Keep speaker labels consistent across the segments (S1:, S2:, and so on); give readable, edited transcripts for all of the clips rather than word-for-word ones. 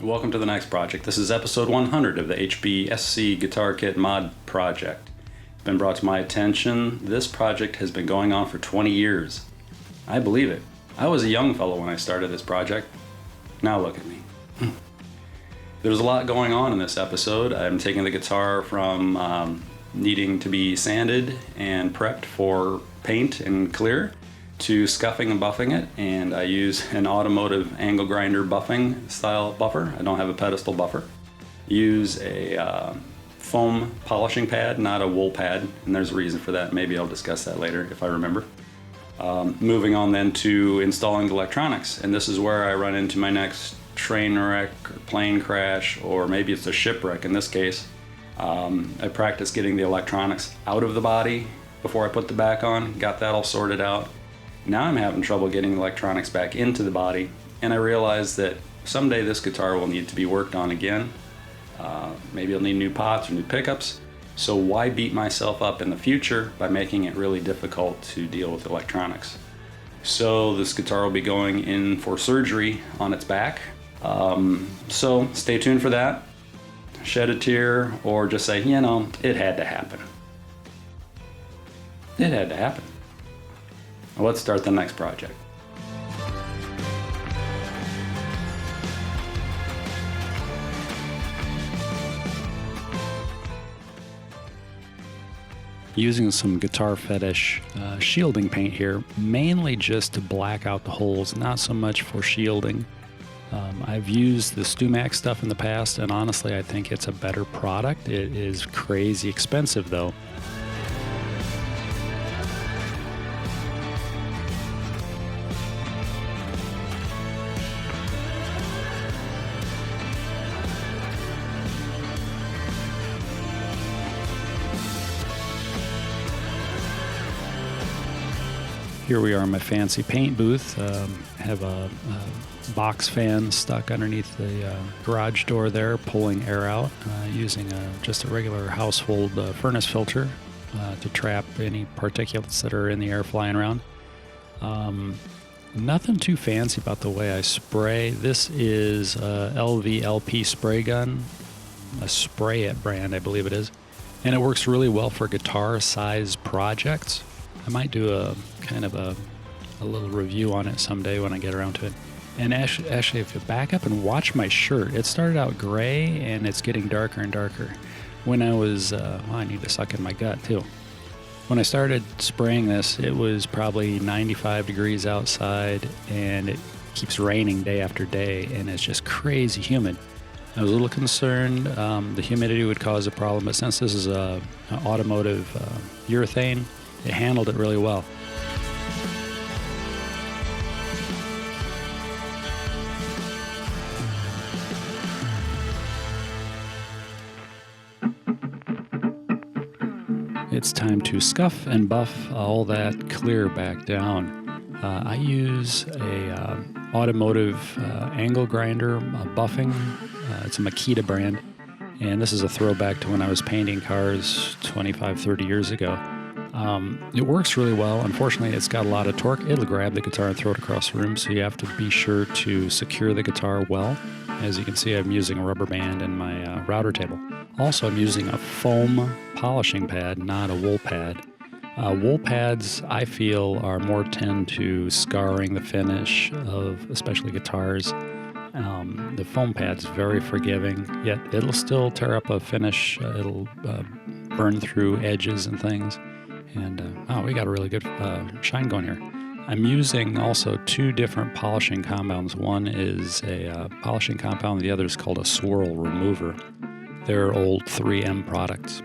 S1: Welcome to the next project. This is episode 100 of the HBSC Guitar Kit Mod project. It's been brought to my attention. This project has been going on for 20 years. I believe it. I was a young fellow when I started this project. Now look at me. There's a lot going on in this episode. I'm taking the guitar from needing to be sanded and prepped for paint and clear to scuffing and buffing it, and I use an automotive angle grinder buffing style buffer. I don't have a pedestal buffer. Use a foam polishing pad, not a wool pad, and there's a reason for that. Maybe I'll discuss that later if I remember. Moving on then to installing the electronics, and this is where I run into my next train wreck or plane crash, or maybe it's a shipwreck in this case. I practiced getting the electronics out of the body before I put the back on, got that all sorted out. Now I'm having trouble getting the electronics back into the body, and I realized that someday this guitar will need to be worked on again. Maybe I'll need new pots or new pickups, so why beat myself up in the future by making it really difficult to deal with electronics? So this guitar will be going in for surgery on its back, so stay tuned for that. Shed a tear, or just say, you know, it had to happen. It had to happen. Well, let's start the next project. Using some Guitar Fetish shielding paint here, mainly just to black out the holes, not so much for shielding. I've used the StuMax stuff in the past, and honestly I think it's a better product. It is crazy expensive though. Here we are in my fancy paint booth. Have a box fan stuck underneath the garage door there, pulling air out, using just a regular household furnace filter to trap any particulates that are in the air flying around. Nothing too fancy about the way I spray. This is a LVLP spray gun, a Spray It brand, I believe it is, and it works really well for guitar size projects. I might do a kind of a little review on it someday when I get around to it. And actually, if you back up and watch my shirt, it started out gray and it's getting darker and darker. When I was, I need to suck in my gut too. When I started spraying this, it was probably 95 degrees outside and it keeps raining day after day and it's just crazy humid. I was a little concerned the humidity would cause a problem, but since this is an automotive urethane, it handled it really well. It's time to scuff and buff all that clear back down. I use a automotive angle grinder buffing. It's a Makita brand, and this is a throwback to when I was painting cars 25, 30 years ago. It works really well. Unfortunately, it's got a lot of torque. It'll grab the guitar and throw it across the room, so you have to be sure to secure the guitar well. As you can see, I'm using a rubber band in my router table. Also, I'm using a foam polishing pad, not a wool pad. Wool pads, I feel, are more tend to scarring the finish of especially guitars. The foam pad's very forgiving, yet it'll still tear up a finish. It'll burn through edges and things. And we got a really good shine going here. I'm using also two different polishing compounds. One is a polishing compound, the other is called a swirl remover. They're old 3M products.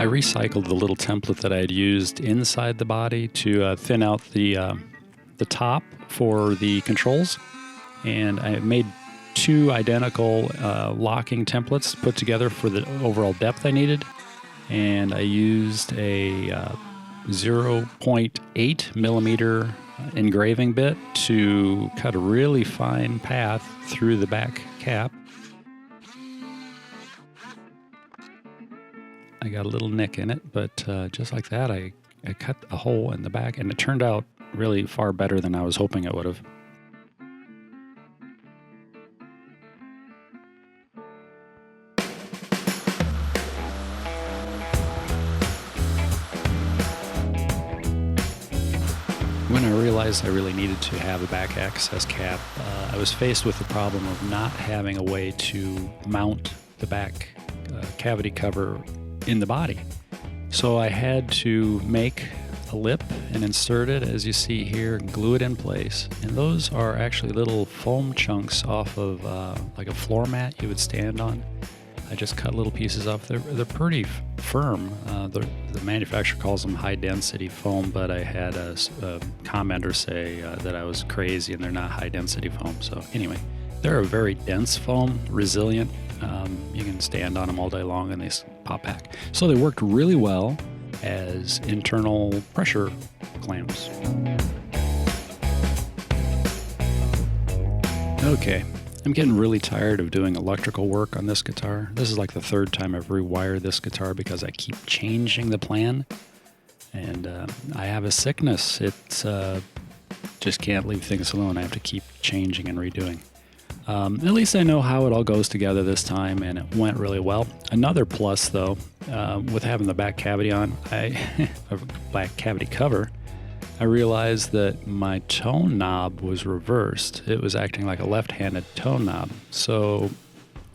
S1: I recycled the little template that I had used inside the body to thin out the top for the controls, and I made
S2: two identical locking templates put together for the overall depth I needed. And I used a 0.8 millimeter engraving bit to cut a really fine path through the back cap. I got a little nick in it, but just like that, I cut a hole in the back, and it turned out really far better than I was hoping it would have. When I realized I really needed to have a back access cap, I was faced with the problem of not having a way to mount the back cavity cover in the body. So I had to make a lip and insert it, as you see here, and glue it in place. And those are actually little foam chunks off of like a floor mat you would stand on. I just cut little pieces off. They're pretty firm. The manufacturer calls them high density foam, but I had a commenter say that I was crazy and they're not high density foam. So anyway, they're a very dense foam, resilient. You can stand on them all day long and they pop back. So they worked really well as internal pressure clamps. Okay. I'm getting really tired of doing electrical work on this guitar. This is like the third time I've rewired this guitar because I keep changing the plan. And I have a sickness. It's just can't leave things alone. I have to keep changing and redoing. At least I know how it all goes together this time, and it went really well. Another plus, though, with having the back cavity on, a back cavity cover, I realized that my tone knob was reversed. It was acting like a left-handed tone knob. So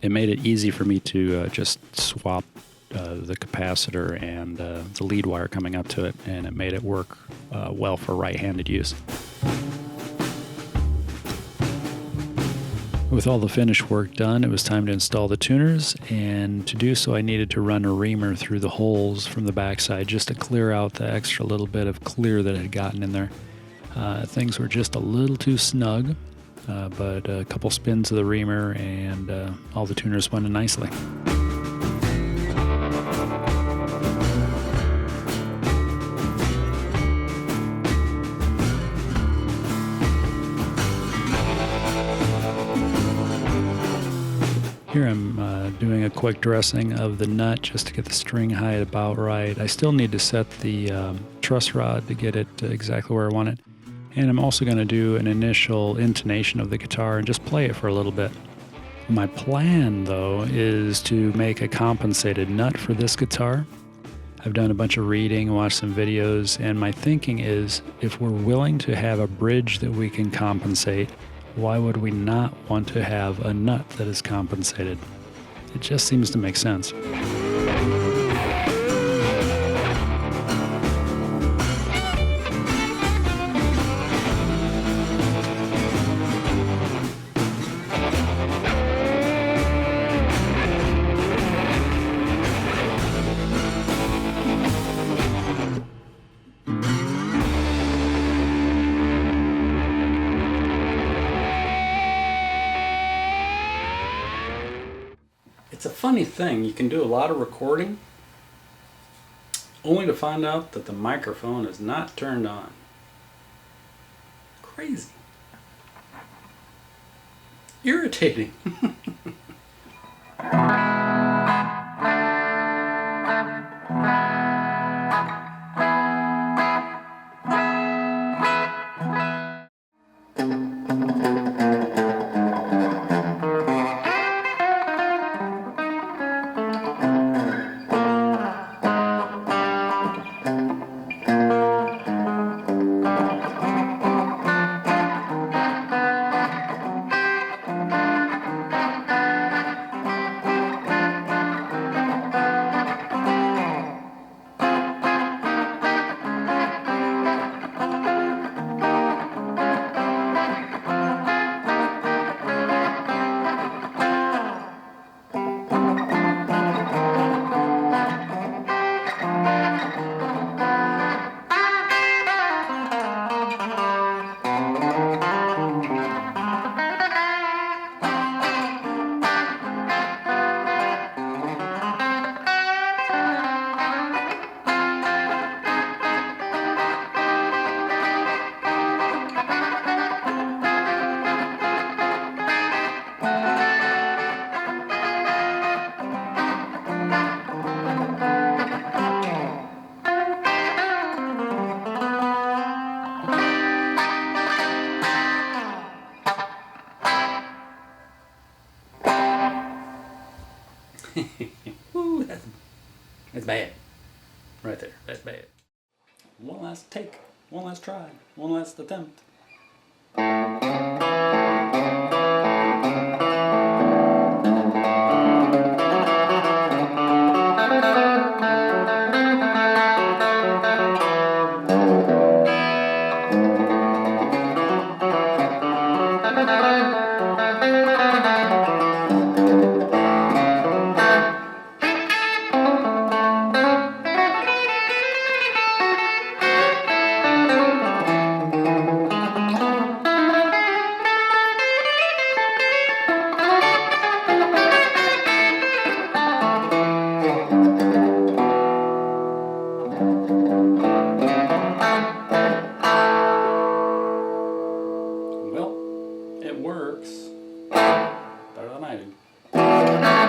S2: it made it easy for me to just swap the capacitor and the lead wire coming up to it, and it made it work well for right-handed use. With all the finish work done, it was time to install the tuners, and to do so I needed to run a reamer through the holes from the backside just to clear out the extra little bit of clear that had gotten in there. Things were just a little too snug, but a couple spins of the reamer and all the tuners went in nicely. Here I'm doing a quick dressing of the nut just to get the string height about right. I still need to set the truss rod to get it exactly where I want it. And I'm also going to do an initial intonation of the guitar and just play it for a little bit. My plan, though, is to make a compensated nut for this guitar. I've done a bunch of reading, watched some videos, and my thinking is if we're willing to have a bridge that we can compensate, why would we not want to have a nut that is compensated? It just seems to make sense. It's a funny thing. You can do a lot of recording only to find out that the microphone is not turned on. Crazy. Irritating.
S1: bad. Right there. That's bad. One last take. One last try. One last attempt. Well, it works better than I do.